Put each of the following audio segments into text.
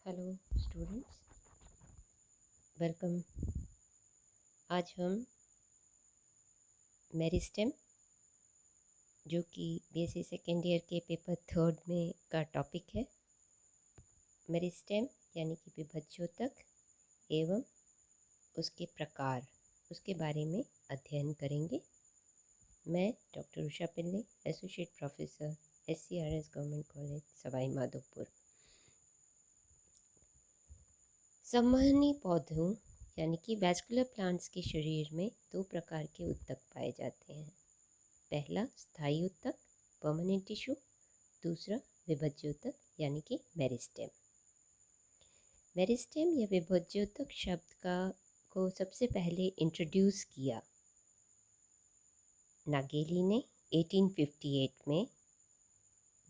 Hello students, welcome. आज हम meristem, जो कि बीएससी सेकेंड ईयर के पेपर थर्ड में का टॉपिक है, मेरिस्टेम यानी कि विभज्योतक एवं उसके प्रकार, उसके बारे में अध्ययन करेंगे। मैं doctor Usha Pillai, associate professor, SCRS government college Sawai Madhopur. संवहनी पौधों यानी कि वैस्कुलर प्लांट्स के शरीर में दो प्रकार के उत्तक पाए जाते हैं। पहला स्थायी उत्तक परमानेंट टिश्यू, दूसरा विभज्योतक यानी कि मेरिस्टेम। मेरिस्टेम या विभज्योतक शब्द को सबसे पहले इंट्रोड्यूस किया नागेली ने 1858 में।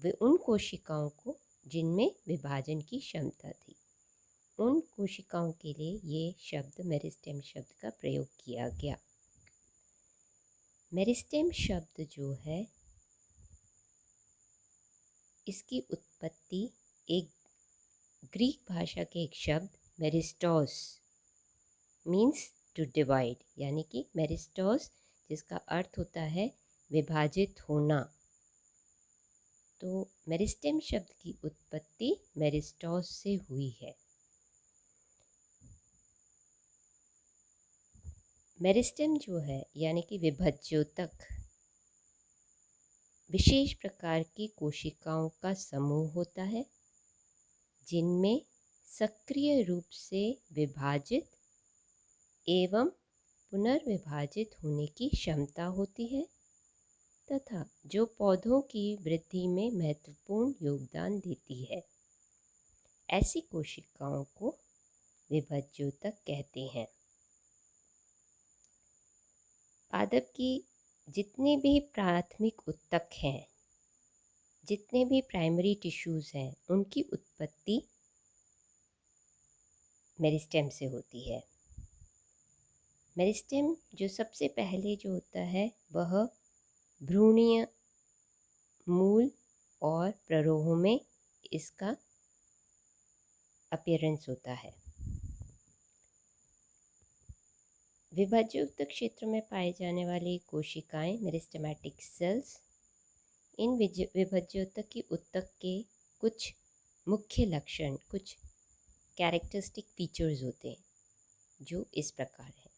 वे उन कोशिकाओं को जिनमें विभाजन की क्षमता थी, उन कोशिकाओं के लिए ये शब्द मेरिस्टेम शब्द का प्रयोग किया गया। मेरिस्टेम शब्द जो है, इसकी उत्पत्ति एक ग्रीक भाषा के एक शब्द मेरिस्टोस मीन्स टू डिवाइड, यानी कि मेरिस्टोस जिसका अर्थ होता है विभाजित होना। तो मेरिस्टेम शब्द की उत्पत्ति मेरिस्टोस से हुई है। मेरिस्टेम जो है यानी कि विभज्योतक विशेष प्रकार की कोशिकाओं का समूह होता है जिनमें सक्रिय रूप से विभाजित एवं पुनर्विभाजित होने की क्षमता होती है तथा जो पौधों की वृद्धि में महत्वपूर्ण योगदान देती है। ऐसी कोशिकाओं को विभज्योतक कहते हैं। पादप की जितने भी प्राथमिक उत्तक हैं, जितने भी प्राइमरी टिश्यूज़ हैं, उनकी उत्पत्ति मेरिस्टेम से होती है। मेरिस्टेम जो सबसे पहले जो होता है वह भ्रूणीय मूल और प्ररोह में इसका अपीयरेंस होता है। विभज्योतक क्षेत्र में पाए जाने वाली कोशिकाएं मेरिस्टेमेटिक सेल्स। इन विभज्योतक की उत्तक के कुछ मुख्य लक्षण, कुछ कैरेक्टरिस्टिक फीचर्स होते हैं जो इस प्रकार हैं।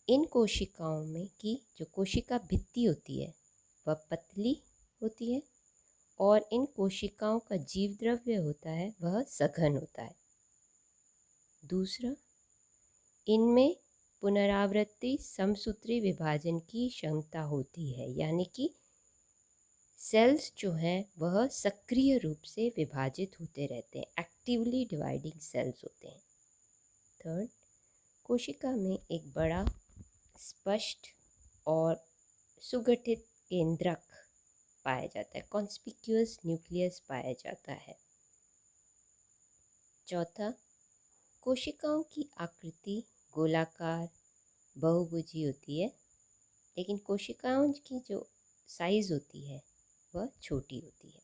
इन कोशिकाओं में की जो कोशिका भित्ति होती है वह पतली होती है और इन कोशिकाओं का जीव द्रव्य होता है वह सघन होता है। दूसरा, इनमें पुनरावृत्ति समसूत्री विभाजन की क्षमता होती है, यानी कि सेल्स जो हैं वह सक्रिय रूप से विभाजित होते रहते हैं, एक्टिवली डिवाइडिंग सेल्स होते हैं। थर्ड, कोशिका में एक बड़ा स्पष्ट और सुगठित केंद्रक पाया जाता है, कॉन्स्पिक्यूअस न्यूक्लियस पाया जाता है। चौथा, कोशिकाओं की आकृति गोलाकार बहुभुजी होती है, लेकिन कोशिकाओं की जो साइज होती है वह छोटी होती है।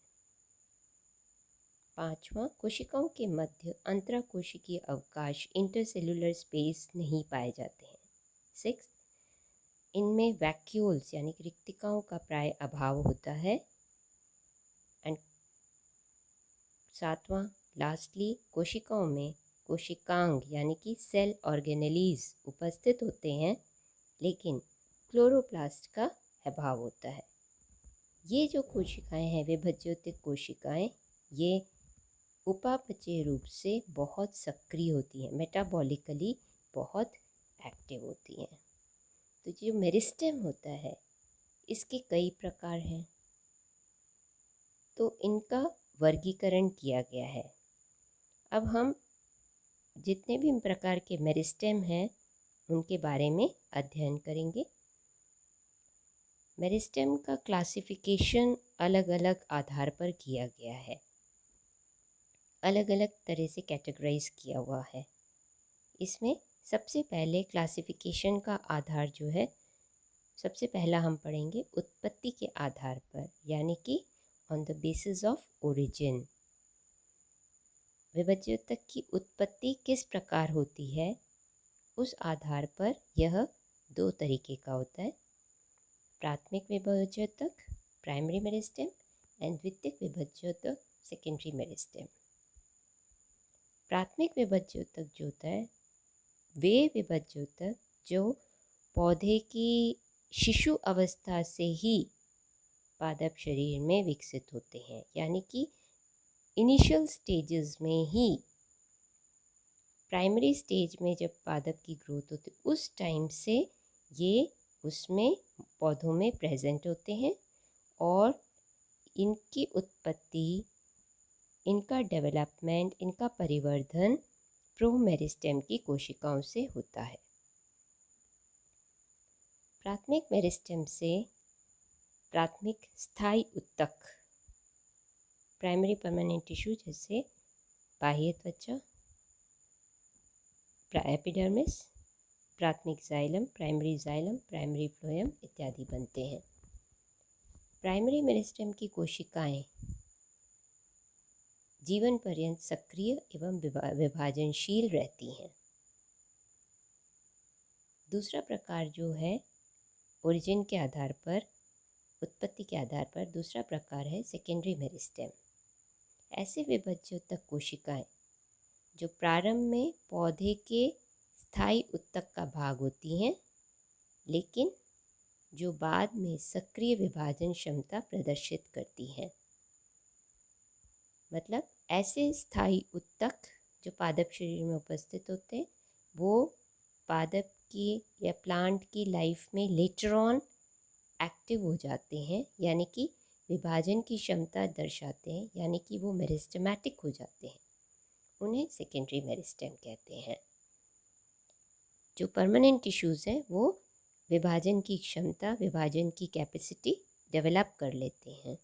पांचवा, कोशिकाओं के मध्य अंतराकोशिकीय अवकाश इंटरसेलुलर स्पेस नहीं पाए जाते हैं। सिक्स, इनमें वैक्यूल्स यानी कि रिक्तिकाओं का प्राय अभाव होता है। एंड सातवां, लास्टली, कोशिकाओं में कोशिकांग यानी कि सेल ऑर्गेनेलीज उपस्थित होते हैं, लेकिन क्लोरोप्लास्ट का अभाव होता है। ये जो कोशिकाएं हैं विभज्योतिक कोशिकाएं, ये उपापचय रूप से बहुत सक्रिय होती हैं, मेटाबॉलिकली बहुत एक्टिव होती हैं। तो जो मेरिस्टेम होता है इसके कई प्रकार हैं, तो इनका वर्गीकरण किया गया है। अब हम जितने भी प्रकार के मेरिस्टेम हैं उनके बारे में अध्ययन करेंगे। मेरिस्टेम का क्लासिफिकेशन अलग अलग आधार पर किया गया है, अलग अलग तरह से कैटेगराइज किया हुआ है। इसमें सबसे पहले क्लासिफिकेशन का आधार जो है, सबसे पहला हम पढ़ेंगे उत्पत्ति के आधार पर, यानी कि on the basis of origin. विभज्योतक की उत्पत्ति किस प्रकार होती है, उस आधार पर यह दो तरीके का होता है। प्राथमिक विभज्योतक प्राइमरी मेरिस्टेम एंड द्वितीयक विभज्योतक सेकेंडरी मेरिस्टेम। प्राथमिक विभज्योतक जो होता है वे विभज्योतक जो पौधे की शिशु अवस्था से ही पादप शरीर में विकसित होते हैं, यानी कि इनिशियल स्टेजेस में ही, प्राइमरी स्टेज में जब पादप की ग्रोथ होती है उस टाइम से ये उसमें पौधों में प्रेजेंट होते हैं और इनकी उत्पत्ति, इनका डेवलपमेंट, इनका परिवर्धन प्रोमेरिस्टेम की कोशिकाओं से होता है। प्राथमिक मेरिस्टेम से प्राथमिक स्थायी उत्तक, प्राइमरी परमानेंट टिश्यू जैसे बाह्य त्वचा, एपिडर्मिस, प्राथमिक जाइलम, प्राइमरी फ्लोएम इत्यादि बनते हैं। प्राइमरी मेरिस्टेम की कोशिकाएं जीवन पर्यंत सक्रिय एवं विभाजनशील रहती हैं। दूसरा प्रकार जो है ओरिजिन के आधार पर, उत्पत्ति के आधार पर, दूसरा प्रकार है सेकेंडरी मेरिस्टेम। ऐसे विभज्योतक कोशिकाएं जो प्रारंभ में पौधे के स्थायी उत्तक का भाग होती हैं, लेकिन जो बाद में सक्रिय विभाजन क्षमता प्रदर्शित करती हैं। मतलब ऐसे स्थायी उत्तक जो पादप शरीर में उपस्थित होते हैं वो पादप की या प्लांट की लाइफ में लेटर ऑन एक्टिव हो जाते हैं, यानी कि विभाजन की क्षमता दर्शाते हैं, यानी कि वो मेरिस्टेमेटिक हो जाते हैं। उन्हें सेकेंडरी मेरिस्टेम कहते हैं। जो परमानेंट टिश्यूज़ हैं वो विभाजन की क्षमता, विभाजन की कैपेसिटी डेवलप कर लेते हैं,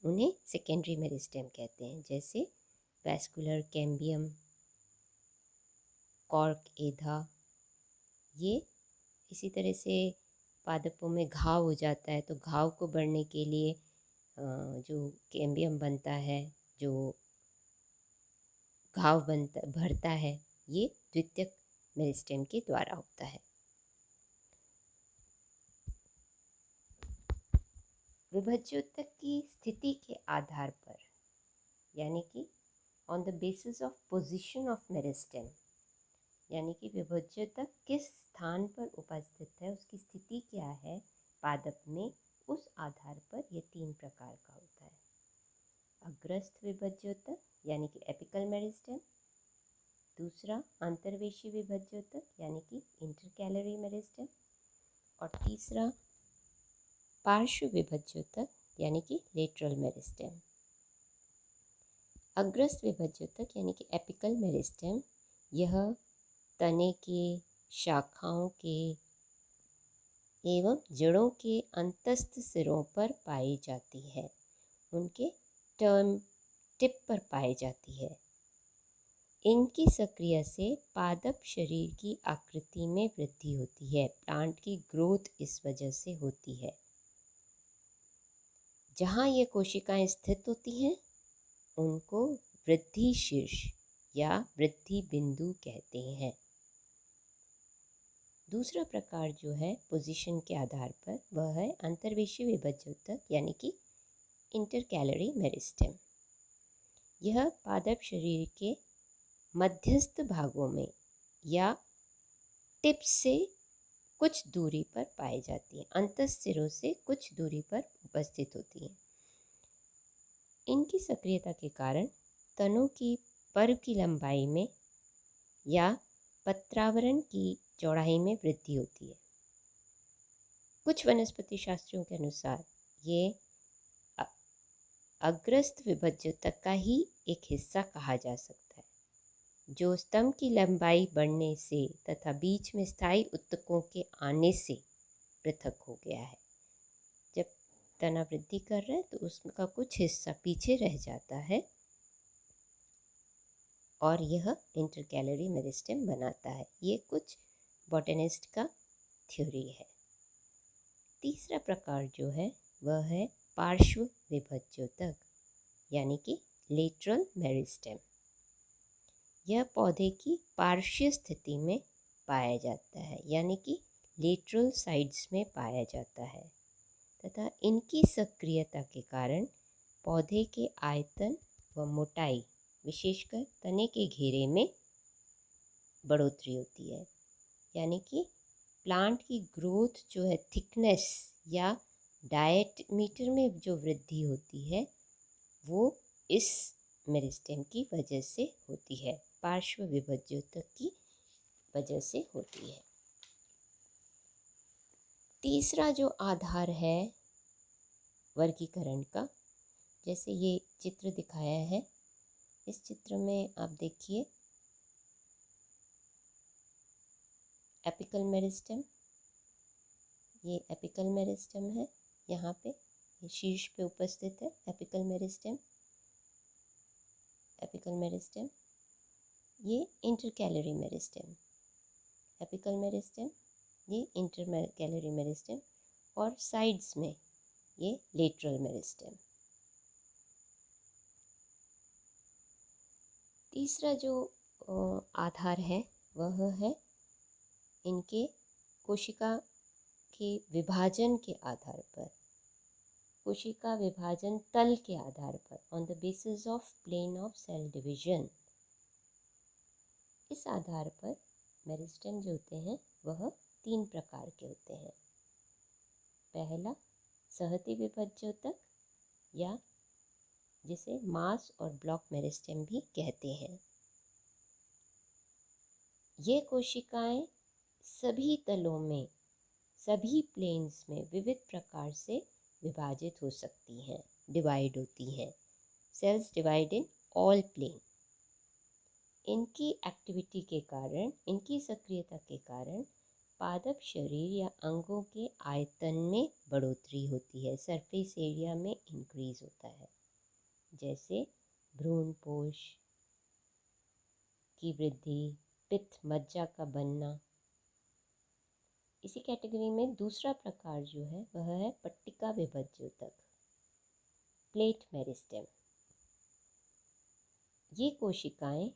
उन्हें सेकेंडरी मेरिस्टेम कहते हैं। जैसे वैस्कुलर कैम्बियम, कॉर्क एधा, ये इसी तरह से पादपों में घाव हो जाता है तो घाव को बढ़ने के लिए जो कैम्बियम बनता है, जो घाव भरता है, ये द्वितीयक मेरिस्टेम के द्वारा होता है। विभज्योतक की स्थिति के आधार पर, यानी कि on the basis of position of meristem, यानी कि विभज्योतक किस स्थान पर उपस्थित है, उसकी स्थिति क्या है पादप में, उस आधार पर यह तीन प्रकार का होता है। अग्रस्थ विभज्योतक यानी कि एपिकल मेरिस्टेम, दूसरा अंतर्वेशी विभज्योतक यानी कि इंटरकैलरी मेरिस्टेम, और तीसरा पार्श्व विभज्योतक यानी कि लेटरल मेरिस्टेम। अग्रस्थ विभज्योतक यानी कि एपिकल मेरिस्टेम, यह तने के, शाखाओं के एवं जड़ों के अंतस्थ सिरों पर पाई जाती है, उनके टर्म टिप पर पाई जाती है। इनकी सक्रिय से पादप शरीर की आकृति में वृद्धि होती है, प्लांट की ग्रोथ इस वजह से होती है। जहाँ ये कोशिकाएं स्थित होती हैं उनको वृद्धि शीर्ष या वृद्धि बिंदु कहते हैं। दूसरा प्रकार जो है पोजीशन के आधार पर वह है अंतर्वेशी विभज्योतक यानी कि इंटरकैलरी मेरिस्टेम। यह पादप शरीर के मध्यस्थ भागों में या टिप से कुछ दूरी पर पाई जाती है, अंतस्थ सिरों से कुछ दूरी पर उपस्थित होती है। इनकी सक्रियता के कारण तनों की पर की लंबाई में या पत्रावरण की चौड़ाई में वृद्धि होती है। कुछ वनस्पति शास्त्रियों के अनुसार ये अग्रस्थ विभज्योतक का ही एक हिस्सा कहा जा सकता है, जो स्तंभ की लंबाई बढ़ने से तथा बीच में स्थायी उत्तकों के आने से पृथक हो गया है। जब तना वृद्धि कर रहा है तो उसका कुछ हिस्सा पीछे रह जाता है और यह इंटरकैलरी मेरिस्टेम बनाता है। ये कुछ बॉटनिस्ट का थ्योरी है। तीसरा प्रकार जो है वह है पार्श्व विभज्योतक यानी कि लेटरल मेरिस्टेम। यह पौधे की पार्श्व स्थिति में पाया जाता है, यानी कि लेटरल साइड्स में पाया जाता है, तथा इनकी सक्रियता के कारण पौधे के आयतन व मोटाई, विशेषकर तने के घेरे में बढ़ोतरी होती है। यानी कि प्लांट की ग्रोथ जो है, थिकनेस या डायमीटर में जो वृद्धि होती है वो इस मेरिस्टेम की वजह से होती है, पार्श्व विभज्योतक की वजह से होती है। तीसरा जो आधार है वर्गीकरण का, जैसे ये चित्र दिखाया है, इस चित्र में आप देखिए एपिकल मेरिस्टेम, ये एपिकल मेरिस्टेम है, यहाँ पे ये शीर्ष पे उपस्थित है एपिकल मेरिस्टेम। एपिकल मेरिस्टेम, ये इंटरकैलरी मेरिस्टेम, एपिकल मेरिस्टेम, ये इंटरकैलरी मेरिस्टेम, और साइड्स में ये लेटरल मेरिस्टेम। तीसरा जो आधार है वह है इनके कोशिका के विभाजन के आधार पर, कोशिका विभाजन तल के आधार पर, on the basis of plane of cell division. इस आधार पर मेरिस्टेम जो होते हैं वह 3 प्रकार के होते हैं। पहला सहति विभज्योतक, या जिसे मास और ब्लॉक मेरिस्टेम भी कहते हैं। ये कोशिकाएं सभी तलों में, सभी प्लेन्स में विविध प्रकार से विभाजित हो सकती हैं, डिवाइड होती हैं। Cells divide in all plane. इनकी एक्टिविटी के कारण, इनकी सक्रियता के कारण पादप शरीर या अंगों के आयतन में बढ़ोतरी होती है, सरफेस एरिया में इंक्रीज होता है, जैसे भ्रूणपोष की वृद्धि, पित्त मज्जा का बनना। इसी कैटेगरी में दूसरा प्रकार जो है वह है पट्टिका विभज्योतक, प्लेट मेरिस्टेम। ये कोशिकाएं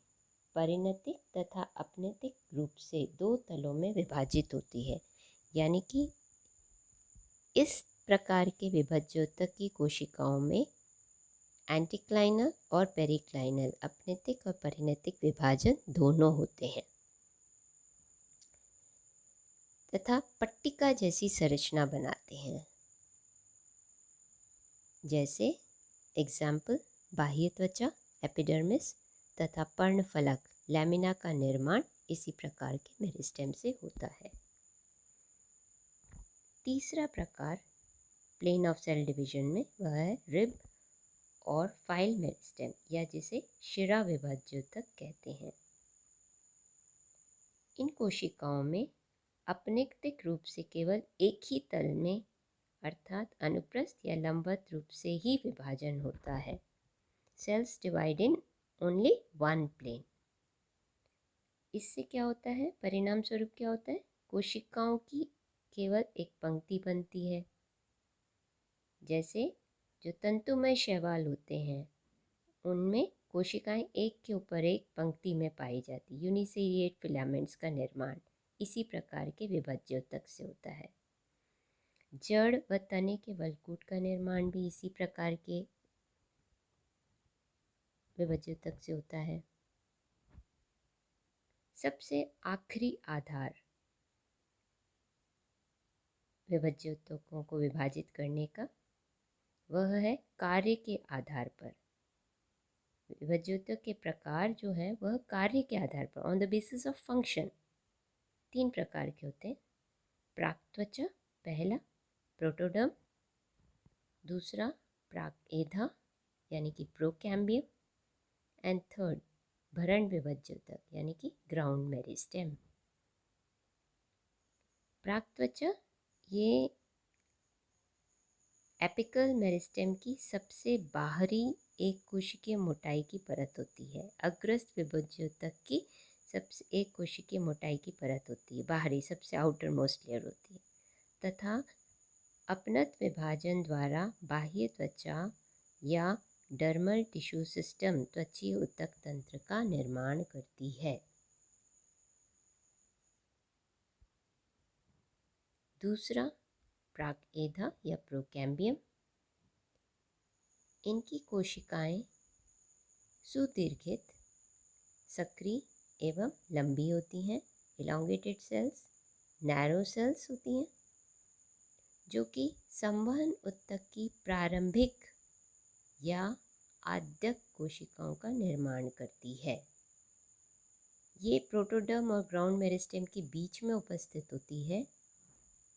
परिणतिक तथा अपनतिक रूप से 2 तलों में विभाजित होती है, यानी कि इस प्रकार के विभज्योतक की कोशिकाओं में एंटीक्लाइनल और पेरिक्लाइनल, अपनतिक और परिणतिक विभाजन दोनों होते हैं, तथा पट्टिका जैसी संरचना बनाते हैं। जैसे एग्जाम्पल बाह्य त्वचा एपिडर्मिस तथा पर्णफलक लैमिना का निर्माण इसी प्रकार के मेरिस्टेम से होता है। तीसरा प्रकार प्लेन ऑफ सेल डिवीजन में वह है रिब और फाइल मेरिस्टेम, या जिसे शिरा विभज्योतक कहते हैं। इन कोशिकाओं में अपनैक्तिक रूप से केवल एक ही तल में, अर्थात अनुप्रस्थ या लंबवत रूप से ही विभाजन होता है। Cells divide in only one plane. इससे क्या होता है, परिणाम स्वरूप क्या होता है, कोशिकाओं की केवल एक पंक्ति बनती है। जैसे जो तंतुमय शैवाल होते हैं उनमें कोशिकाएं एक के ऊपर एक पंक्ति में पाई जाती, यूनिसेरिएट फिलामेंट्स का निर्माण इसी प्रकार के विभज्योतक से होता है। जड़ व तने के वलकूट का निर्माण भी इसी प्रकार के विभज्योतक से होता है। सबसे आखिरी आधार विभज्योतकों को विभाजित करने का वह है कार्य के आधार पर। विभज्योतक के प्रकार जो है वह कार्य के आधार पर, on the basis of function, 3 प्रकार के होते हैं। प्राक्त्वचा पहला, प्रोटोडर्म दूसरा, प्राक-एधा यानी कि प्रोकैम्बियम, एंड थर्ड भरण विभज्योतक यानी कि ग्राउंड मेरिस्टेम। प्राक्त्वचा ये एपिकल मेरिस्टेम की सबसे बाहरी एक कोशिकीय मोटाई की परत होती है। अग्रस्त विभज्योतक की सबसे एक कोशिकीय मोटाई की परत होती है, बाहरी सबसे आउटर मोस्ट लेयर होती है, तथा अपनत विभाजन द्वारा बाह्य त्वचा या डर्मल टिश्यू सिस्टम त्वचीय ऊतक तंत्र का निर्माण करती है। दूसरा प्राक-एधा या प्रोकैम्बियम। इनकी कोशिकाएं सुदीर्घित, सक्रिय एवं लंबी होती हैं। इलांगेटेड सेल्स, नैरो सेल्स होती हैं, जो कि संवहन ऊतक की प्रारंभिक या आद्यक कोशिकाओं का निर्माण करती है। ये प्रोटोडर्म और ग्राउंड मेरिस्टेम के बीच में उपस्थित होती है,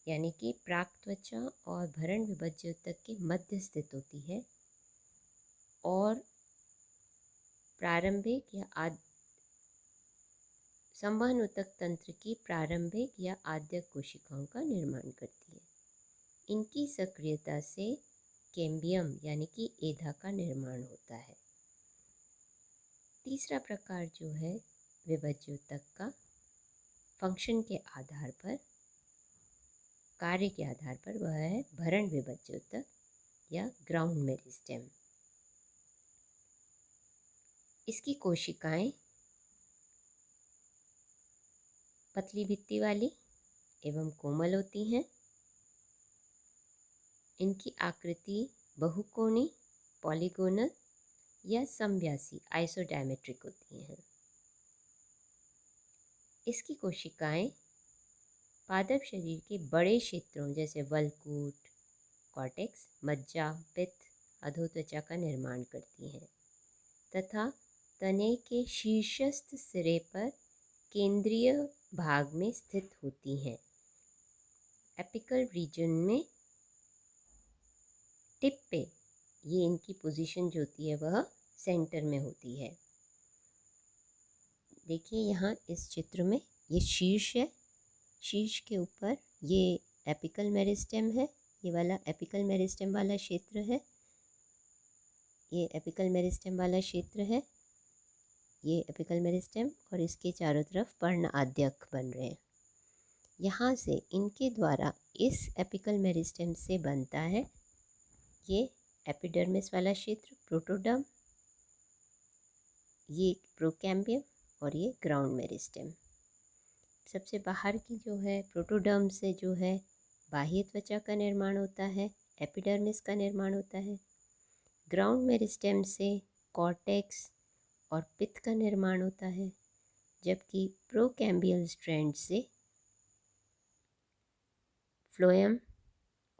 यानी कि प्राक त्वचा और भरण विभज्य ऊतक के मध्य स्थित होती है और प्रारंभिक या संवहन ऊतक तंत्र की प्रारंभिक या आद्यक कोशिकाओं का निर्माण करती है। इनकी सक्रियता से कैम्बियम यानी कि एधा का निर्माण होता है। तीसरा प्रकार जो है विभज्य ऊतक का, फंक्शन के आधार पर, कार्य के आधार पर, वह है भरण विभज्य ऊतक या ग्राउंड मेरिस्टेम। इसकी कोशिकाएं पतली भित्ति वाली एवं कोमल होती हैं। इनकी आकृति बहुकोणीय, पॉलीगोनल या समव्यासी आइसोडायमेट्रिक होती हैं। इसकी कोशिकाएं पादप शरीर के बड़े क्षेत्रों जैसे वल्कूट, कॉर्टेक्स, मज्जा, पित्त, अधोत्वचा का निर्माण करती हैं तथा तने के शीर्षस्थ सिरे पर केंद्रीय भाग में स्थित होती हैं। एपिकल रीजन में टिप पे ये इनकी पोजीशन जो होती है वह सेंटर में होती है। देखिए यहाँ इस चित्र में ये शीर्ष है, शीर्ष के ऊपर ये एपिकल मेरिस्टेम है, ये वाला एपिकल मेरिस्टेम वाला क्षेत्र है, ये एपिकल मेरिस्टेम वाला क्षेत्र है, ये एपिकल मेरिस्टेम, और इसके चारों तरफ पर्ण आद्यक बन रहे हैं। यहाँ से इनके द्वारा इस एपिकल मेरिस्टेम से बनता है ये एपिडर्मिस वाला क्षेत्र प्रोटोडर्म, ये प्रोकैम्बियम और ये ग्राउंड मेरिस्टेम। सबसे बाहर की जो है प्रोटोडर्म से जो है बाह्य त्वचा का निर्माण होता है, एपिडर्मिस का निर्माण होता है। ग्राउंड मेरिस्टेम से कॉर्टेक्स और पित्त का निर्माण होता है, जबकि प्रोकैम्बियल स्ट्रैंड से फ्लोएम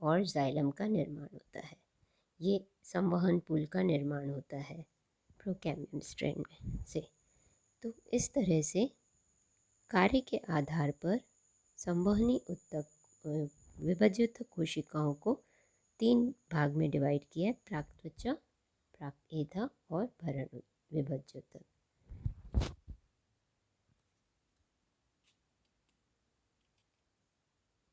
और जाइलम का निर्माण होता है। ये संवहन पुल का निर्माण होता है प्रोकैम्बियम स्ट्रैंड में से। तो इस तरह से कार्य के आधार पर संवहनी ऊतक विभज्य कोशिकाओं को 3 भाग में डिवाइड किया है: प्राक त्वचा, प्राक-एधा और भरण विभज्य ऊतक।